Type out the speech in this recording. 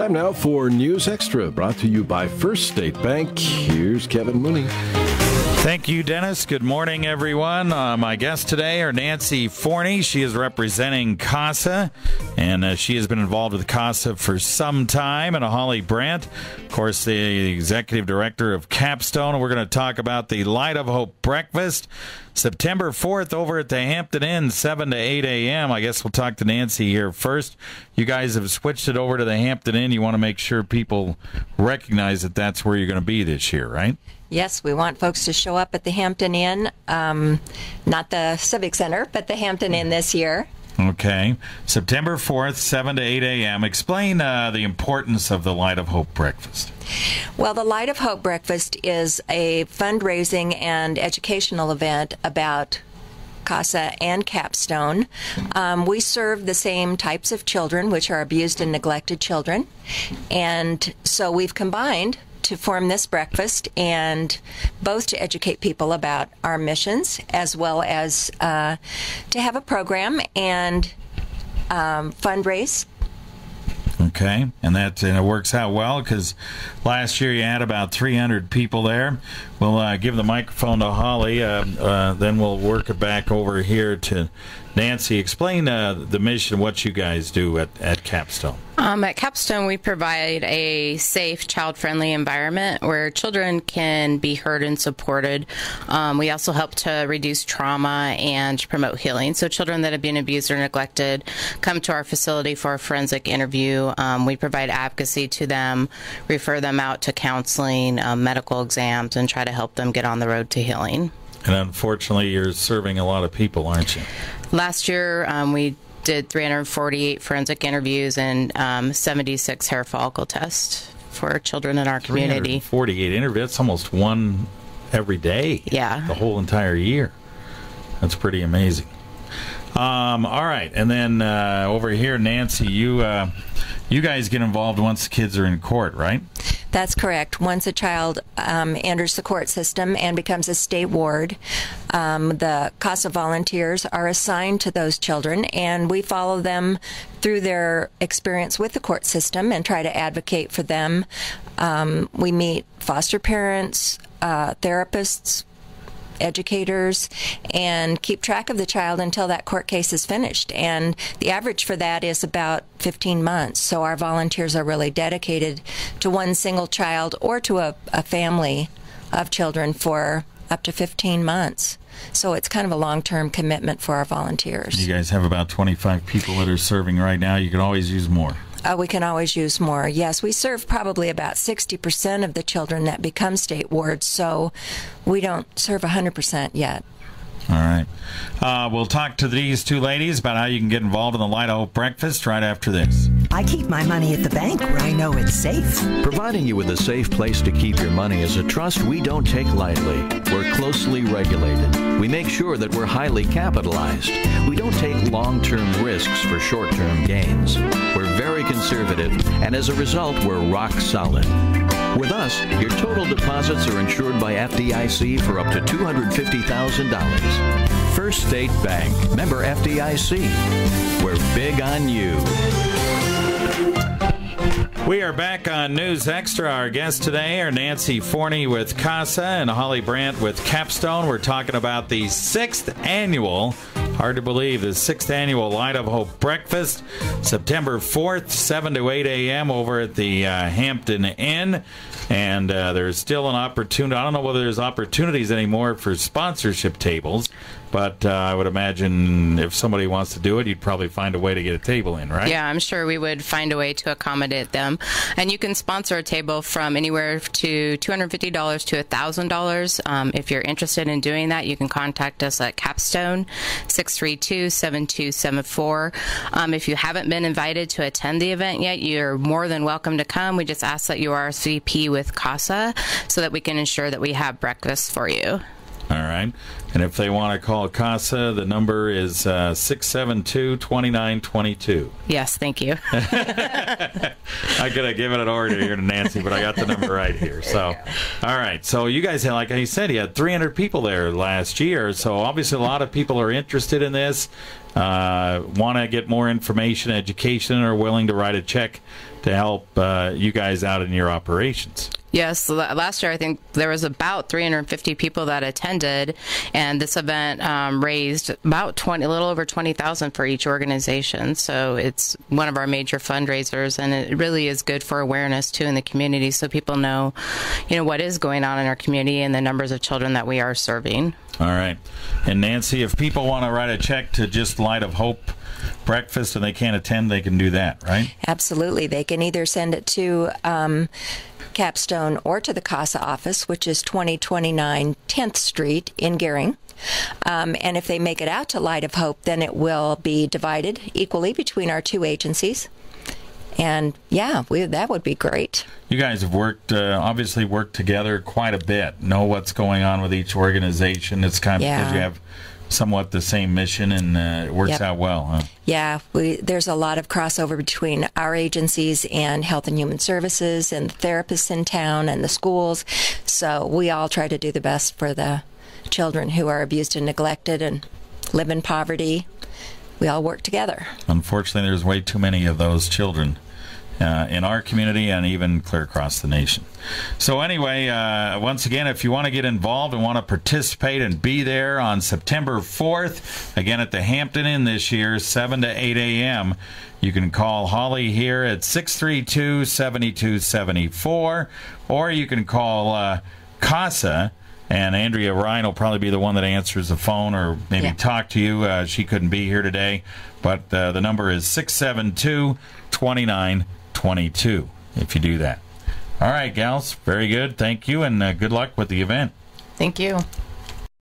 Time now for News Extra, brought to you by First State Bank. Here's Kevin Mooney. Thank you, Dennis. Good morning, everyone. My guests today are Nancy Forney. She is representing CASA, and she has been involved with CASA for some time. And Holly Brandt, of course, the executive director of CAPstone. We're going to talk about the Light of Hope breakfast, September 4th, over at the Hampton Inn, 7 to 8 a.m. I guess we'll talk to Nancy here first. You guys have switched it over to the Hampton Inn. You want to make sure people recognize that that's where you're going to be this year, right? Yes, we want folks to show up at the Hampton Inn, not the Civic Center, but the Hampton Inn this year. Okay. September 4th, 7 to 8 a.m. Explain the importance of the Light of Hope breakfast. Well, the Light of Hope breakfast is a fundraising and educational event about CASA and CAPstone. We serve the same types of children, which are abused and neglected children. And so we've combined to form this breakfast, and both to educate people about our missions as well as to have a program and fundraise. Okay, and it works out well because last year you had about 300 people there. We'll give the microphone to Holly, then we'll work it back over here to Nancy. Explain the mission, what you guys do at CAPstone. At CAPstone, we provide a safe, child-friendly environment where children can be heard and supported. We also help to reduce trauma and promote healing. So children that have been abused or neglected come to our facility for a forensic interview. We provide advocacy to them, refer them out to counseling, medical exams, and try to help them get on the road to healing. And unfortunately, you're serving a lot of people, aren't you? Last year, we did 348 forensic interviews and 76 hair follicle tests for children in our community. 348 interviews, that's almost one every day. Yeah. The whole entire year. That's pretty amazing. All right, and then over here, Nancy, you guys get involved once the kids are in court, right? That's correct. Once a child enters the court system and becomes a state ward, the CASA volunteers are assigned to those children, and we follow them through their experience with the court system and try to advocate for them. We meet foster parents, therapists, educators, and keep track of the child until that court case is finished. And the average for that is about 15 months. So our volunteers are really dedicated to one single child or to a family of children for up to 15 months. So it's kind of a long-term commitment for our volunteers. You guys have about 25 people that are serving right now. You can always use more. We can always use more. Yes, we serve probably about 60% of the children that become state wards, so we don't serve 100% yet. All right. We'll talk to these two ladies about how you can get involved in the Light of Hope breakfast right after this. I keep my money at the bank where I know it's safe. Providing you with a safe place to keep your money is a trust we don't take lightly. We're closely regulated. We make sure that we're highly capitalized. We don't take long-term risks for short-term gains. We're very conservative, and as a result, we're rock solid. With us, your total deposits are insured by FDIC for up to $250,000. First State Bank, member FDIC. We're big on you. We are back on News Extra. Our guests today are Nancy Forney with CASA and Holly Brandt with CAPstone. We're talking about the 6th annual, hard to believe, the 6th annual Light of Hope breakfast, September 4th, 7 to 8 a.m. over at the Hampton Inn. And there's still an opportunity. I don't know whether there's opportunities anymore for sponsorship tables, but I would imagine if somebody wants to do it, you'd probably find a way to get a table in, right? Yeah, I'm sure we would find a way to accommodate them. And you can sponsor a table from anywhere to $250 to $1,000. If you're interested in doing that, you can contact us at CAPstone, 632-7274. If you haven't been invited to attend the event yet, you're more than welcome to come. We just ask that you RSVP with CASA so that we can ensure that we have breakfast for you. All All right. And if they want to call CASA, the number is 672-2922. Yes, thank you. I could have given an order here to Nancy, but I got the number right here. So, all right. So you guys had, like I said, you had 300 people there last year. So obviously a lot of people are interested in this, want to get more information, education, or willing to write a check to help you guys out in your operations. Yes, last year I think there was about 350 people that attended, and this event raised about a little over $20,000 for each organization. So it's one of our major fundraisers, and it really is good for awareness too in the community, so people know, what is going on in our community and the numbers of children that we are serving. All right, and Nancy, if people want to write a check to just Light of Hope breakfast and they can't attend, they can do that, right? Absolutely, they can either send it to CAPstone or to the CASA office, which is 2029 10th Street in Gering. And if they make it out to Light of Hope, then it will be divided equally between our two agencies. And yeah, that would be great. You guys have obviously worked together quite a bit, know what's going on with each organization. It's kind of because you have somewhat the same mission, and it works out well, huh? Yeah, there's a lot of crossover between our agencies and Health and Human Services and the therapists in town and the schools. So we all try to do the best for the children who are abused and neglected and live in poverty. We all work together. Unfortunately, there's way too many of those children in our community and even clear across the nation. So anyway, once again, if you want to get involved and want to participate and be there on September 4th, again at the Hampton Inn this year, 7 to 8 a.m., you can call Holly here at 632-7274, or you can call CASA, and Andrea Rein will probably be the one that answers the phone or maybe talk to you. She couldn't be here today, but the number is 672-2922 if you do that. All right, gals. Very good. Thank you, and good luck with the event. Thank you.